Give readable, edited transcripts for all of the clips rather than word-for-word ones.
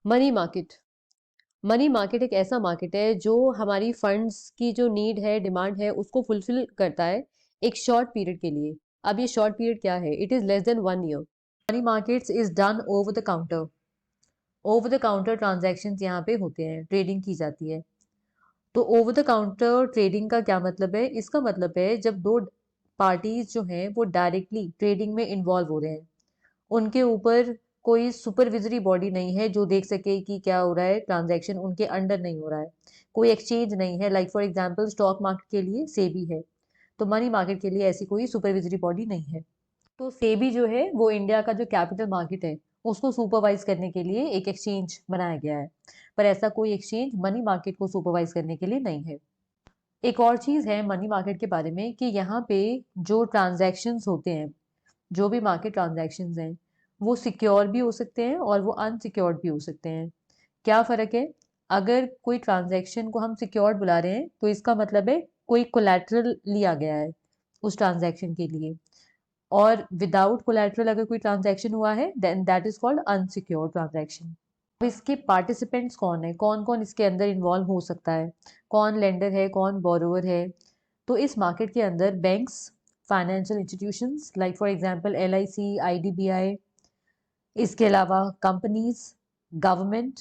Money market. Money market एक ऐसा market है जो हमारी फंड्स की जो नीड है, डिमांड है, उसको फुलफिल करता है एक शॉर्ट पीरियड के लिए। अब ये शॉर्ट पीरियड क्या है? It is less than 1 year. Money markets is done over the counter. Over the counter transactions यहाँ पे होते हैं, ट्रेडिंग की जाती है। तो ओवर द काउंटर ट्रेडिंग का क्या मतलब है? इसका मतलब है जब दो पार्टीज जो हैं वो डायरेक्टली ट्रेडिंग में इन्वॉल्व हो रहे हैं, उनके ऊपर कोई सुपरविजरी बॉडी नहीं है जो देख सके कि क्या हो रहा है, ट्रांजैक्शन उनके अंडर नहीं हो रहा है, कोई एक्सचेंज नहीं है। Like for example stock market के लिए सेबी है, तो मनी मार्केट के लिए ऐसी कोई सुपरविजरी बॉडी नहीं है। तो सेबी जो है वो इंडिया का जो कैपिटल मार्केट है उसको सुपरवाइज करने के लिए एक एक्सचेंज बनाया गया है, पर ऐसा कोई एक्सचेंज मनी मार्केट को सुपरवाइज करने के लिए नहीं है। एक और चीज़ है मनी मार्केट के बारे में कि यहाँ पे जो ट्रांजैक्शंस होते हैं, जो भी मार्केट ट्रांजैक्शंस हैं, वो सिक्योर भी हो सकते हैं और वो अनसिक्योर्ड भी हो सकते हैं। क्या फ़र्क है? अगर कोई ट्रांजैक्शन को हम सिक्योर्ड बुला रहे हैं तो इसका मतलब है कोई कोलैटरल लिया गया है उस ट्रांजैक्शन के लिए, और विदाउट कोलैटरल अगर कोई ट्रांजैक्शन हुआ है then that is called unsecured transaction. अब इसके पार्टिसिपेंट्स कौन है, कौन कौन इसके अंदर इन्वॉल्व हो सकता है, कौन लेंडर है, कौन बोरोवर है? तो इस मार्केट के अंदर banks, financial institutions like for example LIC, IDBI, इसके अलावा कंपनीज, गवर्नमेंट,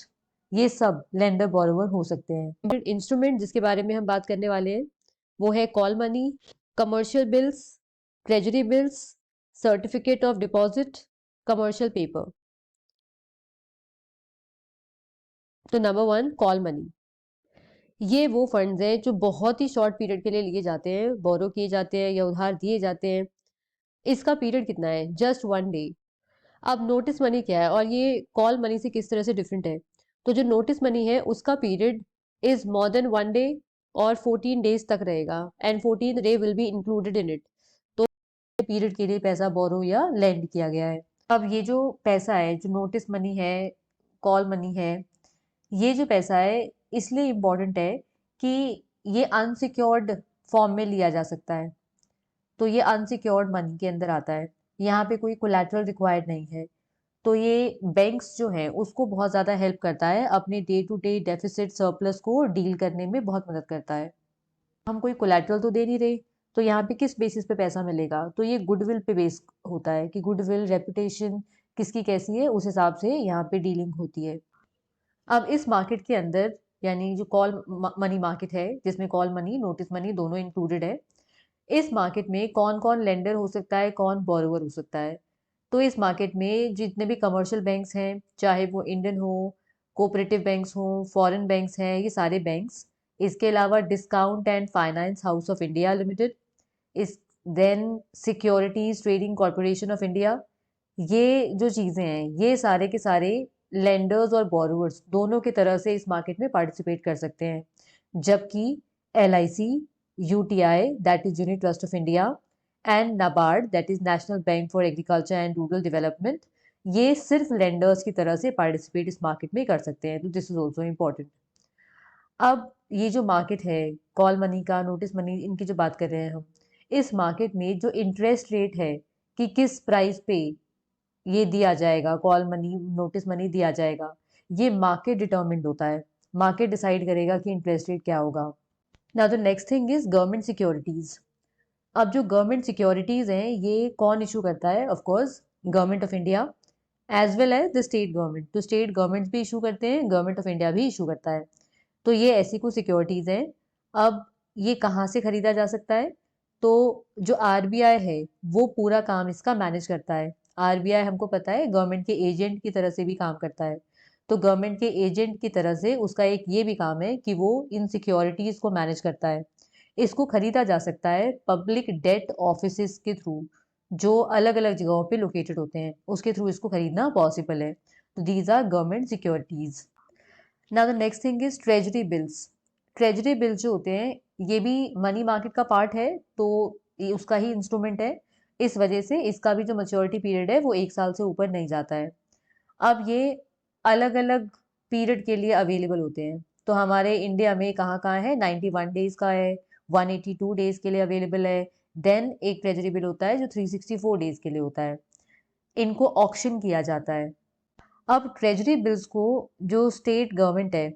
ये सब लेंडर बोरोवर हो सकते हैं। इंस्ट्रूमेंट जिसके बारे में हम बात करने वाले हैं वो है call money, commercial bills, treasury bills, certificate of deposit, commercial paper. तो नंबर 1, कॉल मनी। ये वो फंड्स हैं जो बहुत ही शॉर्ट पीरियड के लिए लिए जाते हैं, बोरो किए जाते हैं या उधार दिए जाते हैं। इसका पीरियड कितना है? Just 1 day. अब नोटिस मनी क्या है और ये कॉल मनी से किस तरह से डिफरेंट है? तो जो नोटिस मनी है उसका period is more than 1 day और 14 डेज तक रहेगा, and 14th day will be included in it. तो पीरियड के लिए पैसा बोरो या लेंड किया गया है। अब ये जो पैसा है, जो नोटिस मनी है, कॉल मनी है, ये जो पैसा है इसलिए इम्पोर्टेंट है कि ये अनसिक्योर्ड फॉर्म में लिया जा सकता है, तो ये अनसिक्योर्ड मनी के अंदर आता है। यहाँ पे कोई कोलैटरल रिक्वायर्ड नहीं है, तो ये बैंक्स जो हैं उसको बहुत ज़्यादा हेल्प करता है, अपने day to day deficit surplus को डील करने में बहुत मदद करता है। हम कोई कोलैटरल तो दे नहीं रहे, तो यहाँ पे किस बेसिस पे पैसा मिलेगा? तो ये गुडविल पे बेस होता है कि गुडविल, रेपुटेशन किसकी कैसी है, उस हिसाब से यहाँ पे डीलिंग होती है। अब इस मार्केट के अंदर, यानी जो कॉल मनी मार्केट है जिसमें कॉल मनी, नोटिस मनी दोनों इंक्लूडेड है, इस मार्केट में कौन कौन लेंडर हो सकता है, कौन बोरोवर हो सकता है? तो इस मार्केट में जितने भी कमर्शियल बैंक्स हैं, चाहे वो इंडियन हो, कोऑपरेटिव बैंक्स हो, फॉरेन बैंक्स हैं, ये सारे बैंक्स, इसके अलावा discount and finance house of India limited, इस then securities trading corporation of India, ये जो चीज़ें हैं ये सारे के सारे लेंडर्स और बोरोवर्स दोनों की तरह से इस मार्केट में पार्टिसिपेट कर सकते हैं। जबकि LIC, UTI that is unit trust of India, and NABARD that is national bank for agriculture and rural development, ये सिर्फ लेंडर्स की तरह से पार्टिसिपेट इस मार्केट में कर सकते हैं। तो दिस इज ऑल्सो इम्पोर्टेंट। अब ये जो मार्केट है, कॉल मनी का, नोटिस मनी, इनकी जो बात कर रहे हैं हम, इस मार्केट में जो इंटरेस्ट रेट है कि किस प्राइस पे ये दिया जाएगा, कॉल मनी, नोटिस मनी दिया जाएगा, ये मार्केट डिटर्मिन्ड होता है। मार्केट डिसाइड करेगा कि इंटरेस्ट रेट क्या होगा। Now the next thing is government securities. अब जो गवर्नमेंट सिक्योरिटीज हैं ये कौन इशू करता है? Of course government of India as well as the state government. तो स्टेट गवर्नमेंट्स भी इशू करते हैं, गवर्नमेंट ऑफ इंडिया भी इशू करता है। तो ये ऐसी कुछ सिक्योरिटीज हैं। अब ये कहाँ से खरीदा जा सकता है? तो जो RBI है वो पूरा काम इसका मैनेज करता है। RBI हमको पता है गवर्नमेंट के एजेंट की तरह से भी काम करता है, तो गवर्नमेंट के एजेंट की तरह से उसका एक ये भी काम है कि वो इन सिक्योरिटीज को मैनेज करता है। इसको खरीदा जा सकता है पब्लिक डेट ऑफिस के थ्रू, जो अलग अलग जगहों पे लोकेटेड होते हैं, उसके थ्रू इसको खरीदना पॉसिबल है। तो these are government securities. Now the next thing is treasury bills. Treasury bills जो होते हैं ये भी मनी मार्केट का पार्ट है, तो ये उसका ही इंस्ट्रूमेंट है। इस वजह से इसका भी जो मैच्योरिटी पीरियड है वो 1 साल से ऊपर नहीं जाता है। अब ये अलग अलग पीरियड के लिए अवेलेबल होते हैं। तो हमारे इंडिया में कहाँ कहाँ है? 91 डेज का है, 182 डेज के लिए अवेलेबल है। देन एक ट्रेजरी बिल होता है जो 364 डेज के लिए होता है। इनको ऑक्शन किया जाता है। अब ट्रेजरी बिल्स को जो स्टेट गवर्नमेंट है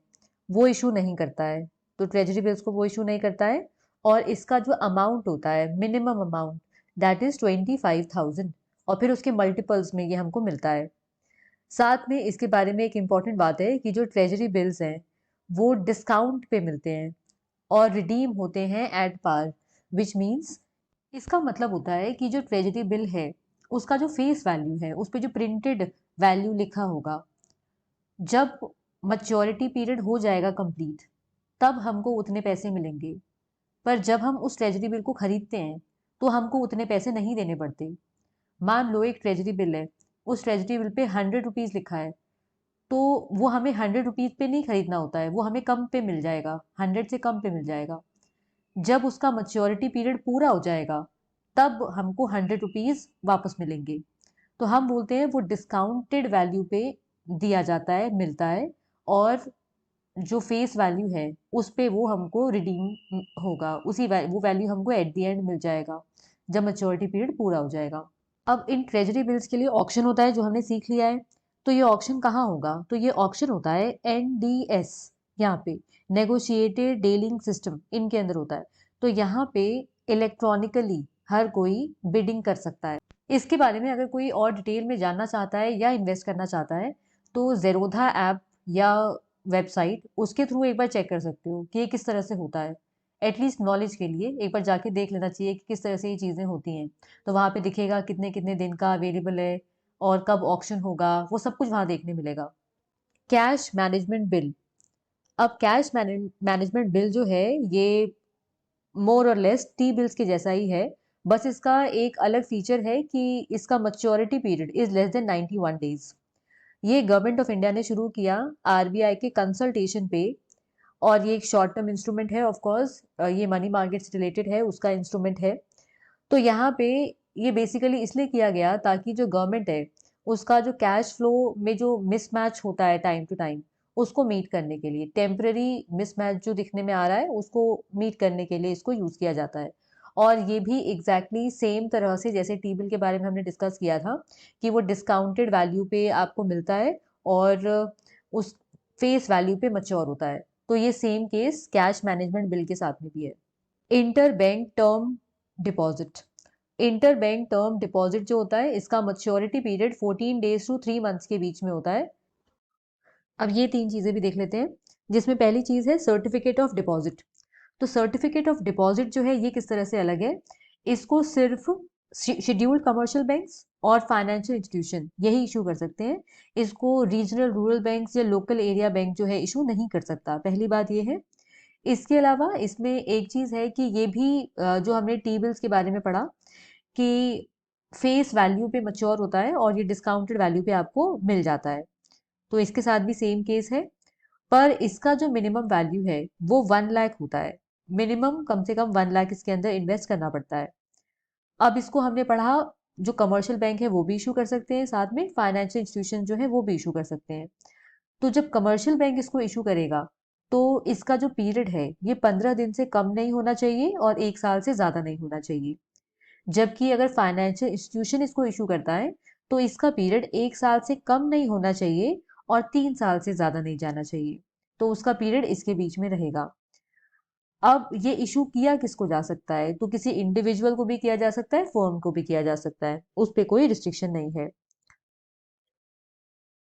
वो इशू नहीं करता है, तो ट्रेजरी बिल्स को वो इशू नहीं करता है, और इसका जो अमाउंट होता है मिनिमम अमाउंट दैट इज 25,000, और फिर उसके मल्टीपल्स में ये हमको मिलता है। साथ में इसके बारे में एक इम्पॉर्टेंट बात है कि जो ट्रेजरी बिल्स हैं वो डिस्काउंट पे मिलते हैं और रिडीम होते हैं एट पार, विच मीन्स इसका मतलब होता है कि जो ट्रेजरी बिल है उसका जो फेस वैल्यू है उस पे जो प्रिंटेड वैल्यू लिखा होगा, जब मैच्योरिटी पीरियड हो जाएगा कंप्लीट तब हमको उतने पैसे मिलेंगे। पर जब हम उस ट्रेजरी बिल को खरीदते हैं तो हमको उतने पैसे नहीं देने पड़ते। मान लो एक ट्रेजरी बिल है, उस ट्रेजरी बिल पे 100 रुपीज़ लिखा है, तो वो हमें 100 रुपीज़ पे नहीं खरीदना होता है, वो हमें कम पे मिल जाएगा, 100 से कम पे मिल जाएगा। जब उसका मैच्योरिटी पीरियड पूरा हो जाएगा तब हमको 100 रुपीज़ वापस मिलेंगे। तो हम बोलते हैं वो डिस्काउंटेड वैल्यू पे दिया जाता है, मिलता है, और जो फेस वैल्यू है उस पे वो हमको रिडीम होगा, वो वैल्यू हमको एट द एंड मिल जाएगा जब मैच्योरिटी पीरियड पूरा हो जाएगा। अब इन ट्रेजरी बिल्स के लिए ऑक्शन होता है जो हमने सीख लिया है। तो ये ऑक्शन कहाँ होगा? तो ये ऑक्शन होता है एनडीएस, यहाँ पे नेगोशिएटेड डीलिंग सिस्टम इनके अंदर होता है। तो यहाँ पे इलेक्ट्रॉनिकली हर कोई बिडिंग कर सकता है। इसके बारे में अगर कोई और डिटेल में जानना चाहता है या इन्वेस्ट करना चाहता है तो जेरोधा ऐप या वेबसाइट उसके थ्रू एक बार चेक कर सकते हो कि ये किस तरह से होता है। एटलीस्ट नॉलेज के लिए एक बार जाके देख लेना चाहिए कि किस तरह से ये चीज़ें होती हैं। तो वहाँ पे दिखेगा कितने कितने दिन का अवेलेबल है और कब ऑक्शन होगा, वो सब कुछ वहाँ देखने मिलेगा। Cash management bill. अब कैश मैनेजमेंट बिल जो है ये मोर और लेस टी बिल्स के जैसा ही है, बस इसका एक अलग फीचर है कि इसका maturity period is less than 91 days. ये गवर्नमेंट ऑफ इंडिया ने शुरू किया आरबीआई के कंसल्टेशन पे, और ये एक शॉर्ट टर्म इंस्ट्रूमेंट है, ऑफ कोर्स ये मनी मार्केट से रिलेटेड है, उसका इंस्ट्रूमेंट है। तो यहाँ पे ये बेसिकली इसलिए किया गया ताकि जो गवर्नमेंट है उसका जो कैश फ्लो में जो मिसमैच होता है टाइम टू टाइम, उसको मीट करने के लिए, टेम्पररी मिसमैच जो दिखने में आ रहा है उसको मीट करने के लिए इसको यूज़ किया जाता है। और ये भी एग्जैक्टली सेम तरह से जैसे टी बिल के बारे में हमने डिस्कस किया था कि वो डिस्काउंटेड वैल्यू पे आपको मिलता है और उस फेस वैल्यू पे मच्योर होता है। तो ये same case cash management bill के साथ में भी है। Inter bank term deposit. Inter bank term deposit जो होता है इसका maturity period 14 days to 3 months के बीच में होता है। अब ये तीन चीजें भी देख लेते हैं, जिसमें पहली चीज है सर्टिफिकेट ऑफ डिपॉजिट। तो सर्टिफिकेट ऑफ डिपॉजिट जो है ये किस तरह से अलग है? इसको सिर्फ शेड्यूल्ड कमर्शियल बैंक्स और फाइनेंशियल इंस्टीट्यूशन यही इशू कर सकते हैं। इसको रीजनल रूरल बैंक्स या लोकल एरिया बैंक जो है इशू नहीं कर सकता, पहली बात ये है। इसके अलावा इसमें एक चीज है कि ये भी जो हमने टी बिल्स के बारे में पढ़ा कि फेस वैल्यू पे मच्योर होता है और ये डिस्काउंटेड वैल्यू पे आपको मिल जाता है। तो इसके साथ भी सेम केस है, पर इसका जो मिनिमम वैल्यू है वो 1 लाख होता है। मिनिमम कम से कम 1 लाख इसके अंदर इन्वेस्ट करना पड़ता है। अब इसको हमने पढ़ा, जो कमर्शियल बैंक है वो भी इशू कर सकते हैं, साथ में फाइनेंशियल इंस्टीट्यूशन जो है वो भी इशू कर सकते हैं। तो जब कमर्शियल बैंक इसको इशू करेगा तो इसका जो पीरियड है ये 15 दिन से कम नहीं होना चाहिए और 1 साल से ज्यादा नहीं होना चाहिए। जबकि अगर फाइनेंशियल इंस्टीट्यूशन इसको इशू करता है तो इसका पीरियड 1 साल से कम नहीं होना चाहिए और 3 साल से ज्यादा नहीं जाना चाहिए। तो उसका पीरियड इसके बीच में रहेगा। अब ये इशू किया किसको जा सकता है? तो किसी इंडिविजुअल को भी किया जा सकता है, फर्म को भी किया जा सकता है, उस पर कोई रिस्ट्रिक्शन नहीं है।